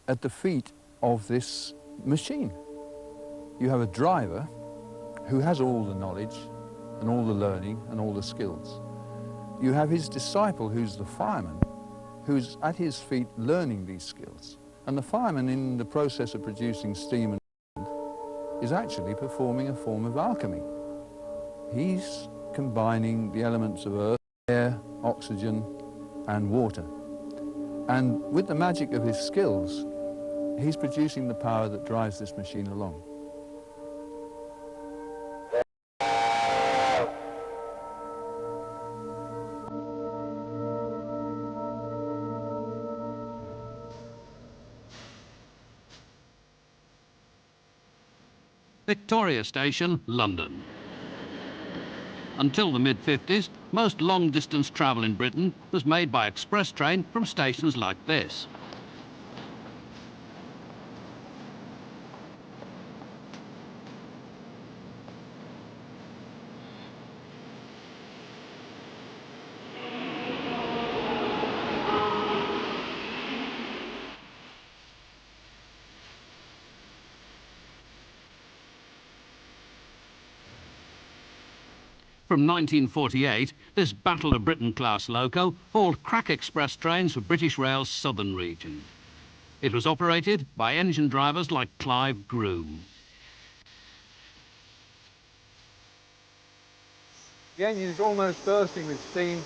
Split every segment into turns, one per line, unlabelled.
at the feet of this machine. You have a driver who has all the knowledge and all the learning and all the skills. You have his disciple, who's the fireman, who's at his feet learning these skills. And the fireman, in the process of producing steam and is actually performing a form of alchemy. He's combining the elements of earth, air, oxygen, and water. And with the magic of his skills, he's producing the power that drives this machine along.
Victoria Station, London. Until the mid-50s, most long-distance travel in Britain was made by express train from stations like this. From 1948, this Battle of Britain class loco hauled crack express trains for British Rail's southern region. It was operated by engine drivers like Clive Groom.
The engine is almost bursting with steam.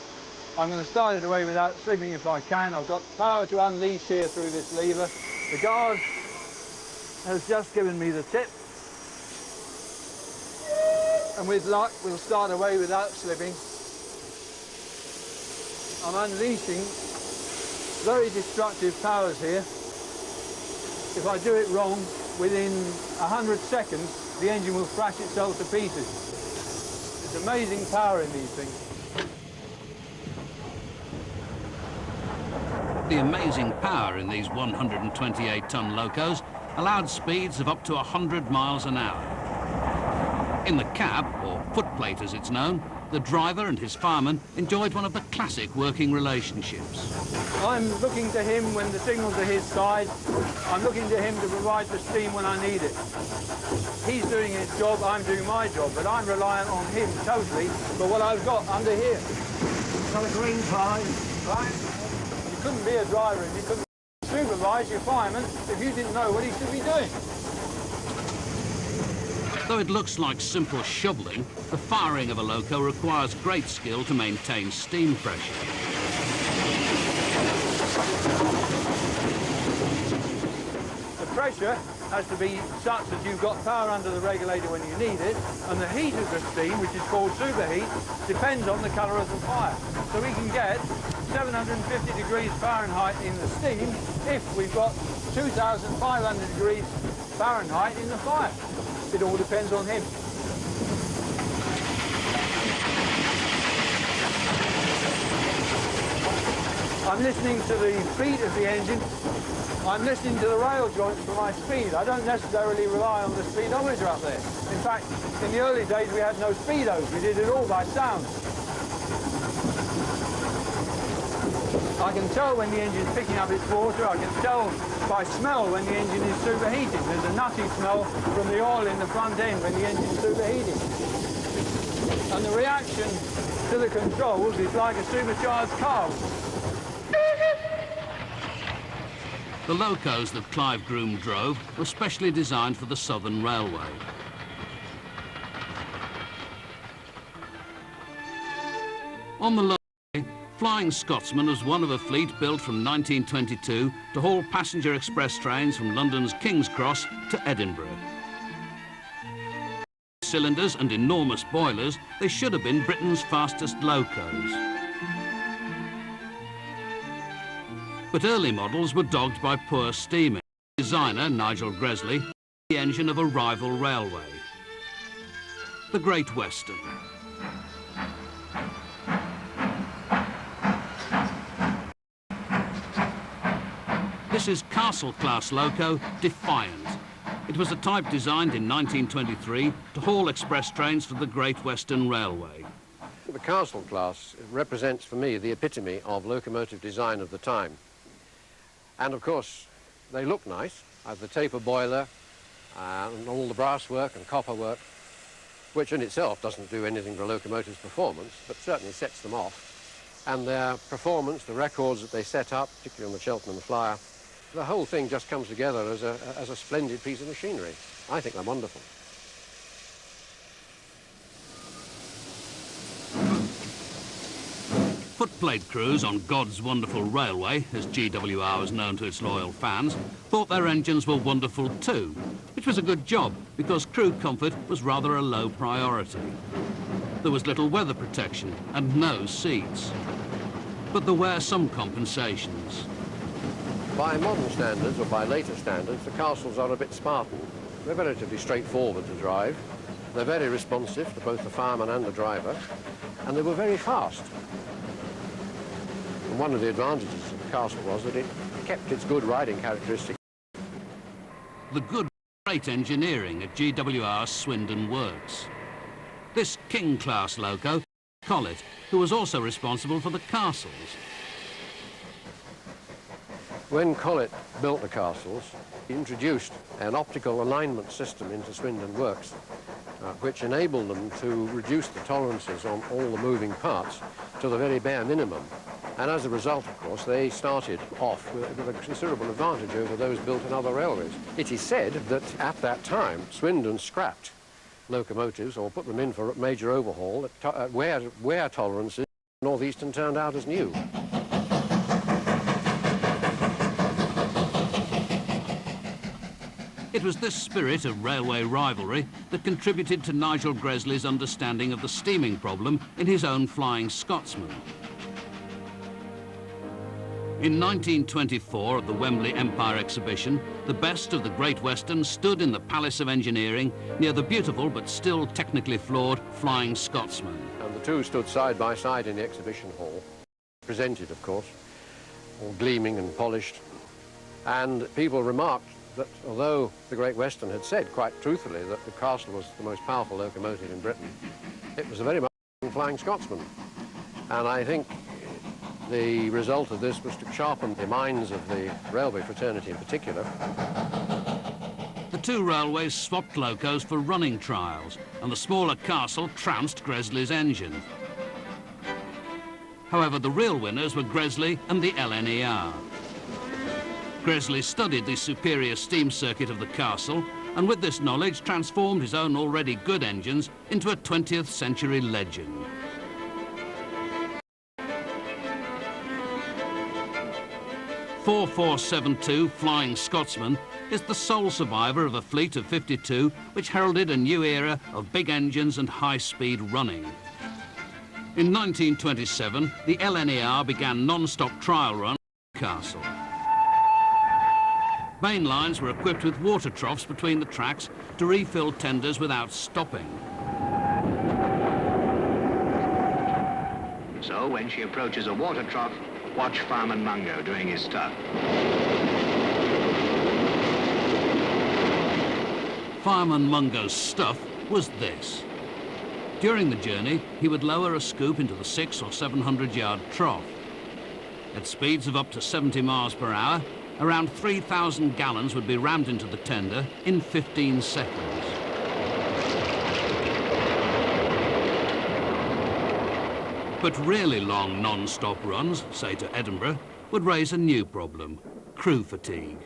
I'm going to start it away without slipping if I can. I've got power to unleash here through this lever. The guard has just given me the tip. And with luck, we'll start away without slipping. I'm unleashing very destructive powers here. If I do it wrong, within 100 seconds, the engine will thrash itself to pieces. There's amazing power in these things.
The amazing power in these 128-ton locos allowed speeds of up to 100 miles an hour. In the cab, or footplate as it's known, the driver and his fireman enjoyed one of the classic working relationships.
I'm looking to him when the signals are his side. I'm looking to him to provide the steam when I need it. He's doing his job, I'm doing my job, but I'm reliant on him totally for what I've got under here. Got a green flag, right? You couldn't be a driver if you couldn't supervise your fireman if you didn't know what he should be doing.
Though it looks like simple shoveling, the firing of a loco requires great skill to maintain steam pressure.
The pressure has to be such that you've got power under the regulator when you need it, and the heat of the steam, which is called superheat, depends on the colour of the fire. So we can get 750 degrees Fahrenheit in the steam if we've got 2,500 degrees Fahrenheit in the fire. It all depends on him. I'm listening to the beat of the engine. I'm listening to the rail joints for my speed. I don't necessarily rely on the speedometer up there. In fact, in the early days we had no speedos. We did it all by sound. I can tell when the engine's picking up its water. I can tell by smell when the engine is superheating. There's a nutty smell from the oil in the front end when the engine's superheating. And the reaction to the controls is like a supercharged car.
The locos that Clive Groom drove were specially designed for the Southern Railway. On the Flying Scotsman was one of a fleet built from 1922 to haul passenger express trains from London's King's Cross to Edinburgh. Cylinders and enormous boilers, they should have been Britain's fastest locos. But early models were dogged by poor steaming. Designer, Nigel Gresley, the engine of a rival railway, the Great Western. This is Castle-class loco, Defiant. It was a type designed in 1923 to haul express trains for the Great Western Railway.
The Castle class represents for me the epitome of locomotive design of the time. And of course, They look nice. The taper boiler and all the brass work and copper work, which in itself doesn't do anything for a locomotive's performance, but certainly sets them off. And their performance, the records that they set up, particularly on the Cheltenham Flyer, the whole thing just comes together as a splendid piece of machinery. I think they're wonderful.
Footplate crews on God's Wonderful Railway, as GWR was known to its loyal fans, thought their engines were wonderful too, which was a good job because crew comfort was rather a low priority. There was little weather protection and no seats. But there were some compensations.
By modern standards, or by later standards, the castles are a bit Spartan. They're relatively straightforward to drive. They're very responsive to both the fireman and the driver, and they were very fast. And one of the advantages of the castle was that it kept its good riding characteristics.
The good, great engineering at GWR's Swindon Works. This King-class loco, Collett, who was also responsible for the castles.
When Collett built the castles, he introduced an optical alignment system into Swindon Works, which enabled them to reduce the tolerances on all the moving parts to the very bare minimum. And as a result, of course, they started off with a considerable advantage over those built in other railways. It is said that at that time, Swindon scrapped locomotives or put them in for a major overhaul at wear tolerances North Eastern turned out as new.
It was this spirit of railway rivalry that contributed to Nigel Gresley's understanding of the steaming problem in his own Flying Scotsman. In 1924, at the Wembley Empire Exhibition, the best of the Great Western stood in the Palace of Engineering near the beautiful but still technically flawed Flying Scotsman.
And the two stood side by side in the exhibition hall, presented, of course, all gleaming and polished. And people remarked that although the Great Western had said quite truthfully that the Castle was the most powerful locomotive in Britain, it was a very much Flying Scotsman. And I think the result of this was to sharpen the minds of the railway fraternity in particular.
The two railways swapped locos for running trials, and the smaller Castle trounced Gresley's engine. However, the real winners were Gresley and the LNER. Gresley studied the superior steam circuit of the Castle, and with this knowledge transformed his own already good engines into a 20th century legend. "4472 Flying Scotsman is the sole survivor of a fleet of 52 which heralded a new era of big engines and high-speed running. In 1927, the LNER began non-stop trial runs at the Castle. Main lines were equipped with water troughs between the tracks to refill tenders without stopping.
So when she approaches a water trough, watch Fireman Mungo doing his stuff.
Fireman Mungo's stuff was this. During the journey, he would lower a scoop into the 600 or 700-yard trough. At speeds of up to 70 miles per hour, around 3,000 gallons would be rammed into the tender in 15 seconds. But really long non-stop runs, say to Edinburgh, would raise a new problem: crew fatigue.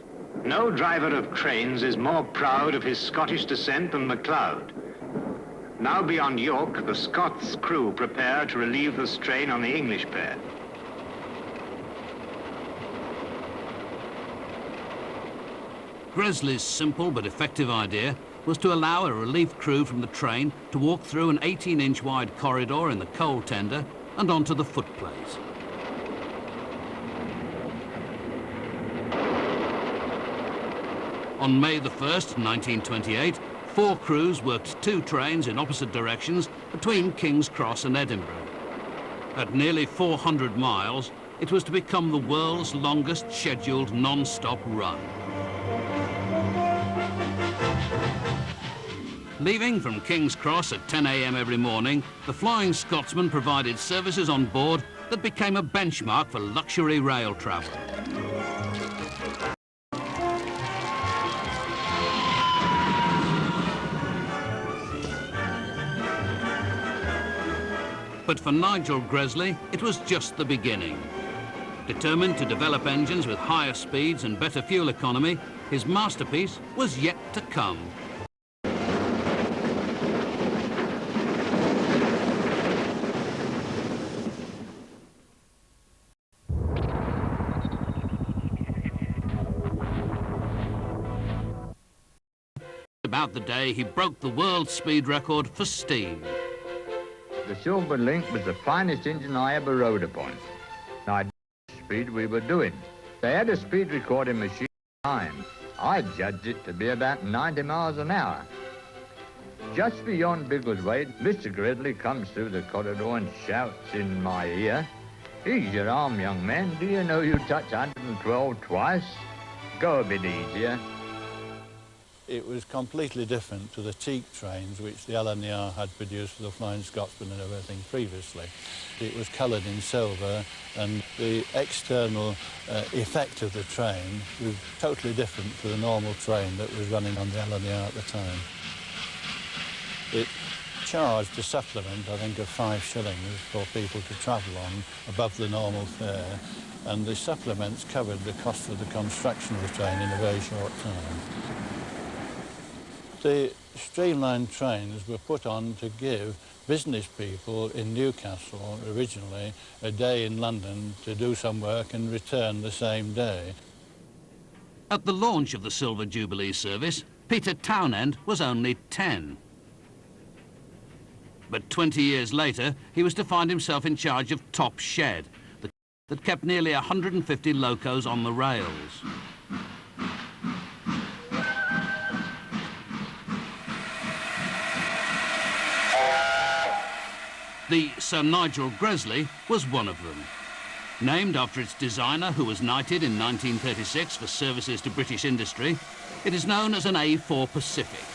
No driver of trains is more proud of his Scottish descent than MacLeod. Now beyond York, the Scots crew prepare to relieve the strain on the English pair.
Gresley's simple but effective idea was to allow a relief crew from the train to walk through an 18-inch wide corridor in the coal tender and onto the footplate. On May the 1st, 1928, 4 crews worked 2 trains in opposite directions between King's Cross and Edinburgh. At nearly 400 miles, it was to become the world's longest scheduled non-stop run. Leaving from King's Cross at 10 a.m. every morning, the Flying Scotsman provided services on board that became a benchmark for luxury rail travel. But for Nigel Gresley, it was just the beginning. Determined to develop engines with higher speeds and better fuel economy, his masterpiece was yet to come. About the day he broke the world speed record for steam.
The Silver Link was the finest engine I ever rode upon. I didn't know the speed we were doing. They had a speed recording machine time. I judged it to be about 90 miles an hour. Just beyond Biggleswade, Mr. Gresley comes through the corridor and shouts in my ear, "Ease your arm, young man. Do you know you touched 112 twice? Go a bit easier."
It was completely different to the teak trains which the LNER had produced for the Flying Scotsman and everything previously. It was coloured in silver, and the external effect of the train was totally different to the normal train that was running on the LNER at the time. It charged a supplement, I think, of 5 shillings for people to travel on above the normal fare, and the supplements covered the cost of the construction of the train in a very short time. The streamlined trains were put on to give business people in Newcastle originally a day in London to do some work and return the same day.
At the launch of the Silver Jubilee service, Peter Townend was only 10. But 20 years later, he was to find himself in charge of Top Shed, that kept nearly 150 locos on the rails. The Sir Nigel Gresley was one of them. Named after its designer, who was knighted in 1936 for services to British industry, it is known as an A4 Pacific.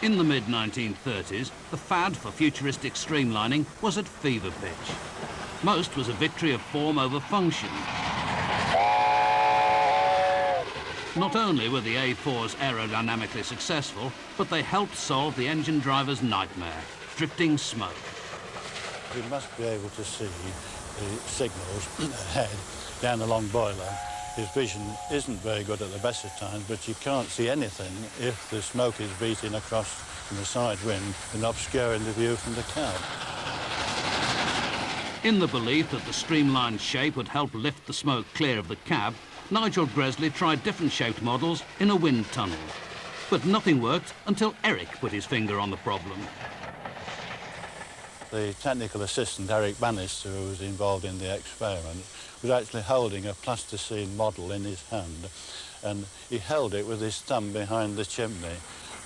In the mid-1930s, the fad for futuristic streamlining was at fever pitch. Most was a victory of form over function. Not only were the A4s aerodynamically successful, but they helped solve the engine driver's nightmare, drifting smoke.
You must be able to see the signals ahead down the long boiler. His vision isn't very good at the best of times, but you can't see anything if the smoke is beating across from the side wind and obscuring the view from the cab.
In the belief that the streamlined shape would help lift the smoke clear of the cab, Nigel Gresley tried different shaped models in a wind tunnel. But nothing worked until Eric put his finger on the problem.
The technical assistant, Eric Bannister, who was involved in the experiment, was actually holding a plasticine model in his hand, and he held it with his thumb behind the chimney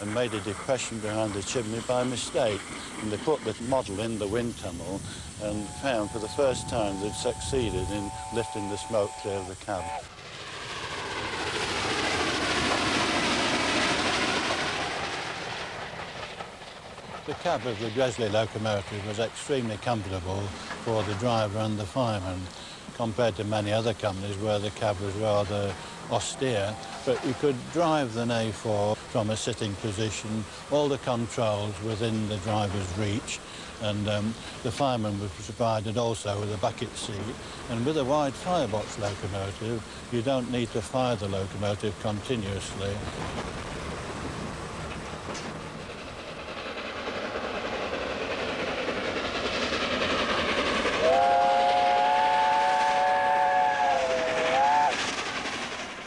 and made a depression behind the chimney by mistake. And they put the model in the wind tunnel and found for the first time they'd succeeded in lifting the smoke clear of the cab. The cab of the Gresley locomotive was extremely comfortable for the driver and the fireman, compared to many other companies where the cab was rather austere. But you could drive the A4 from a sitting position, all the controls within the driver's reach, and the fireman was provided also with a bucket seat. And with a wide firebox locomotive, you don't need to fire the locomotive continuously.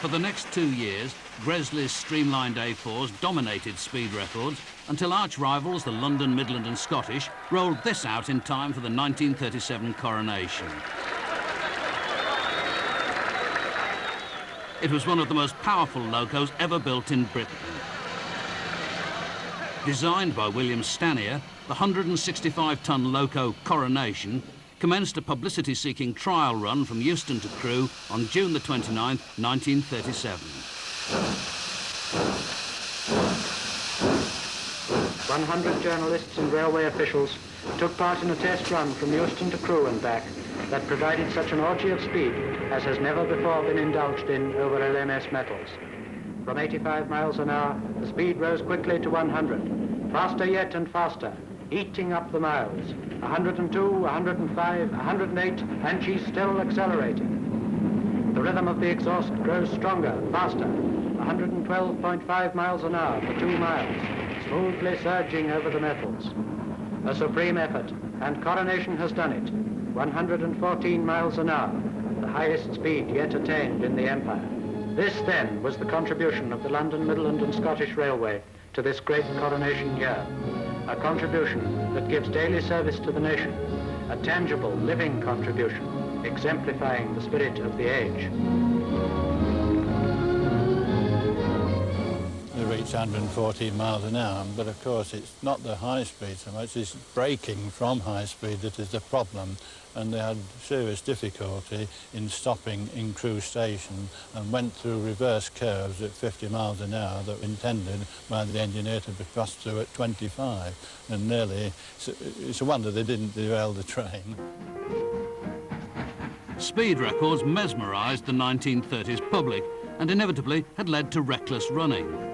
For the next 2 years, Gresley's streamlined A4s dominated speed records until arch rivals, the London, Midland and Scottish, rolled this out in time for the 1937 coronation. It was one of the most powerful locos ever built in Britain. Designed by William Stanier, the 165-ton loco Coronation commenced a publicity-seeking trial run from Euston to Crewe on June the 29th, 1937.
100 journalists and railway officials took part in a test run from Euston to Crewe and back that provided such an orgy of speed as has never before been indulged in over LMS metals. From 85 miles an hour, the speed rose quickly to 100, faster yet and faster, eating up the miles. 102, 105, 108, and she's still accelerating. The rhythm of the exhaust grows stronger, faster, 112.5 miles an hour for 2 miles, smoothly surging over the metals. A supreme effort, and Coronation has done it. 114 miles an hour, the highest speed yet attained in the Empire. This, then, was the contribution of the London, Midland and Scottish Railway to this great coronation year. A contribution that gives daily service to the nation, a tangible, living contribution, exemplifying the spirit of the age.
They reach 114 miles an hour, but of course it's not the high speed so much, it's braking from high speed that is the problem, and they had serious difficulty in stopping in Crewe station and went through reverse curves at 50 miles an hour that were intended by the engineer to be passed through at 25, and nearly, it's a wonder they didn't derail the train.
Speed records mesmerised the 1930s public and inevitably had led to reckless running.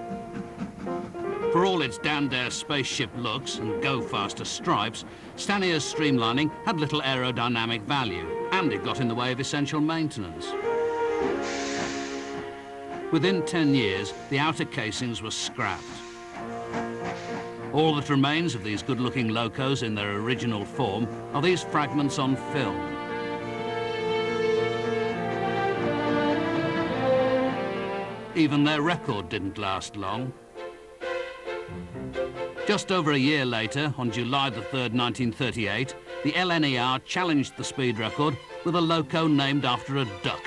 For all its down-dare spaceship looks and go-faster stripes, Stanier's streamlining had little aerodynamic value, and it got in the way of essential maintenance. Within 10 years, the outer casings were scrapped. All that remains of these good-looking locos in their original form are these fragments on film. Even their record didn't last long. Just over a year later, on July the 3rd, 1938, the LNER challenged the speed record with a loco named after a duck.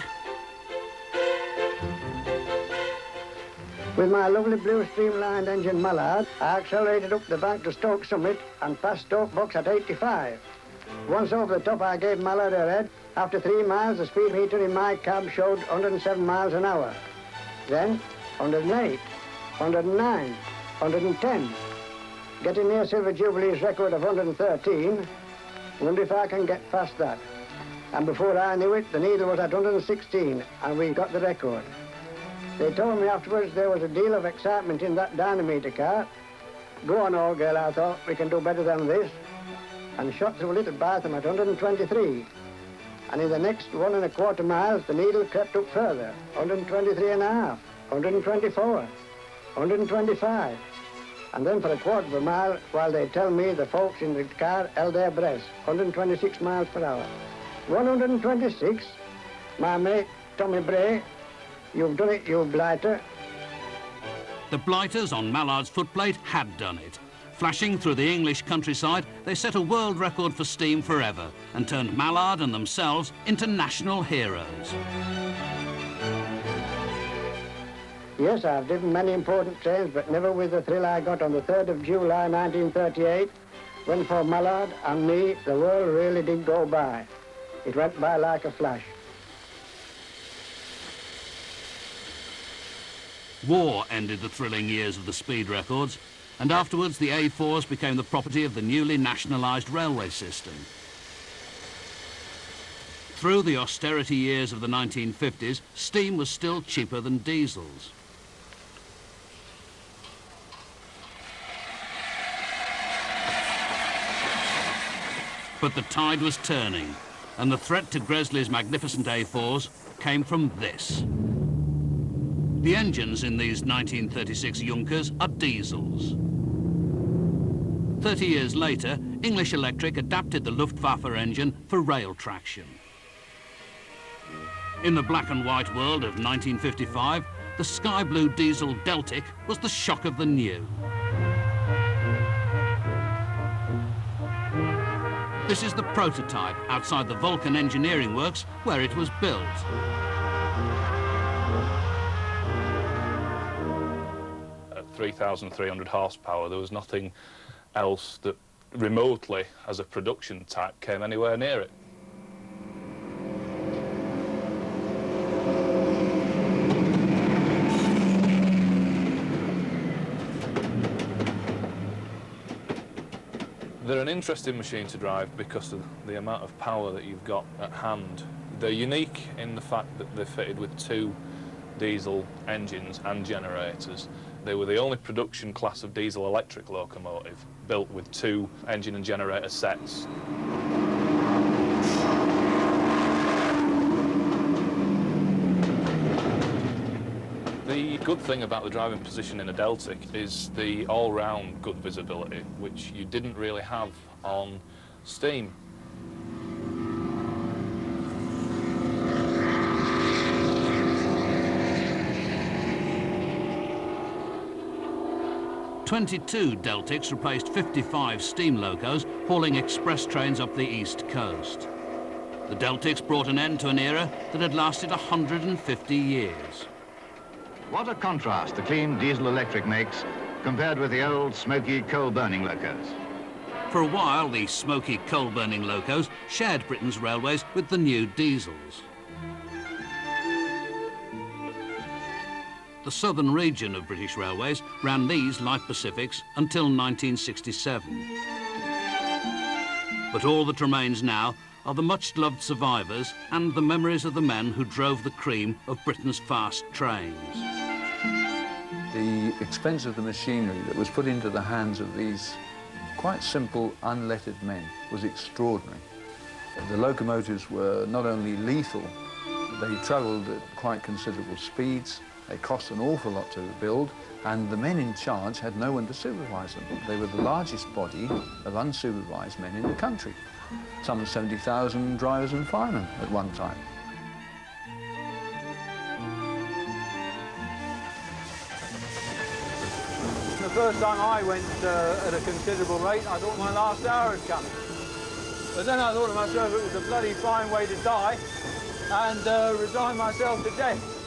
With my lovely blue streamlined engine Mallard, I accelerated up the bank to Stoke Summit and past Stoke Box at 85. Once over the top, I gave Mallard a red. After 3 miles, the speed meter in my cab showed 107 miles an hour. Then 108, 109, 110. Getting near Silver Jubilee's record of 113, wonder if I can get past that. And before I knew it, the needle was at 116, and we got the record. They told me afterwards there was a deal of excitement in that dynameter car. Go on, old girl, I thought, we can do better than this. And shot through Little Batham at 123. And in the next 1¼ miles, the needle crept up further, 123.5, 124, 125. And then for a quarter of a mile, while they tell me the folks in the car held their breath, 126 miles per hour. 126? My mate, Tommy Bray, you've done it, you blighter.
The blighters on Mallard's footplate had done it. Flashing through the English countryside, they set a world record for steam forever and turned Mallard and themselves into national heroes.
Yes, I've driven many important trains, but never with the thrill I got on the 3rd of July, 1938, when for Mallard and me, the world really did go by. It went by like a flash.
War ended the thrilling years of the speed records, and afterwards the A4s became the property of the newly nationalised railway system. Through the austerity years of the 1950s, steam was still cheaper than diesels. But the tide was turning, and the threat to Gresley's magnificent A4s came from this. The engines in these 1936 Junkers are diesels. 30 years later, English Electric adapted the Luftwaffe engine for rail traction. In the black and white world of 1955, the sky blue diesel Deltic was the shock of the new. This is the prototype outside the Vulcan Engineering Works where it was built.
At 3,300 horsepower, there was nothing else that remotely, as a production type, came anywhere near it. They're an interesting machine to drive because of the amount of power that you've got at hand. They're unique in the fact that they're fitted with 2 diesel engines and generators. They were the only production class of diesel-electric locomotive built with 2 engine and generator sets. The good thing about the driving position in a Deltic is the all-round good visibility, which you didn't really have on steam.
"22 Deltics replaced 55 steam locos hauling express trains up the east coast. The Deltics brought an end to an era that had lasted 150 years.
What a contrast the clean diesel-electric makes compared with the old, smoky, coal-burning locos.
For a while, the smoky coal-burning locos shared Britain's railways with the new diesels. The southern region of British Railways ran these light Pacifics until 1967. But all that remains now are the much-loved survivors and the memories of the men who drove the cream of Britain's fast trains.
The expense of the machinery that was put into the hands of these quite simple, unlettered men was extraordinary. The locomotives were not only lethal, they travelled at quite considerable speeds, they cost an awful lot to build, and the men in charge had no one to supervise them. They were the largest body of unsupervised men in the country, some 70,000 drivers and firemen at one time.
The first time I went at a considerable rate, I thought my last hour had come. But then I thought to myself it was a bloody fine way to die and resign myself to death.